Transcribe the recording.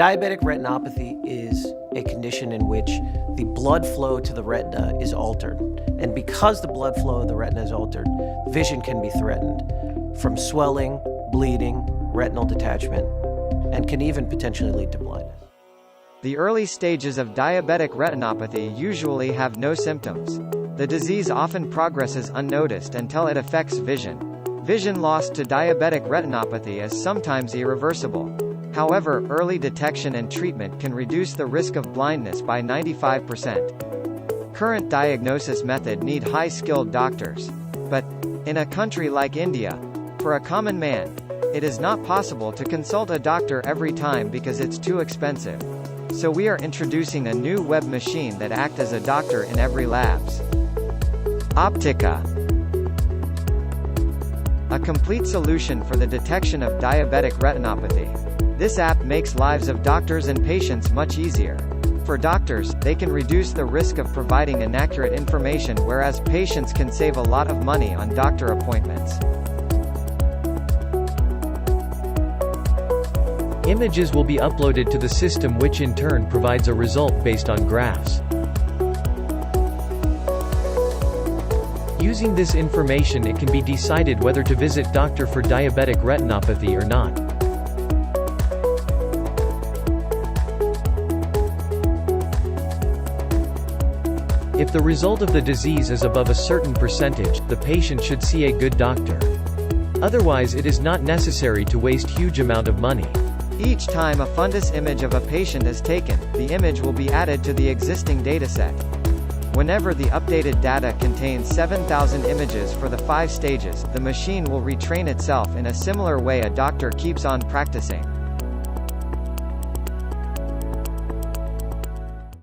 Diabetic retinopathy is a condition in which the blood flow to the retina is altered. And because the blood flow of the retina is altered, vision can be threatened from swelling, bleeding, retinal detachment, and can even potentially lead to blindness. The early stages of diabetic retinopathy usually have no symptoms. The disease often progresses unnoticed until it affects vision. Vision loss to diabetic retinopathy is sometimes irreversible. However, early detection and treatment can reduce the risk of blindness by 95%. Current diagnosis method need high-skilled doctors. But, in a country like India, for a common man, it is not possible to consult a doctor every time because it's too expensive. So we are introducing a new web machine that acts as a doctor in every labs. Optica. A complete solution for the detection of diabetic retinopathy. This app makes lives of doctors and patients much easier. For doctors, they can reduce the risk of providing inaccurate information, whereas patients can save a lot of money on doctor appointments. Images will be uploaded to the system, which in turn provides a result based on graphs. Using this information, it can be decided whether to visit doctor for diabetic retinopathy or not. If the result of the disease is above a certain percentage, the patient should see a good doctor. Otherwise, it is not necessary to waste huge amount of money. Each time a fundus image of a patient is taken, the image will be added to the existing dataset. Whenever the updated data contains 7,000 images for the 5 stages, the machine will retrain itself in a similar way a doctor keeps on practicing.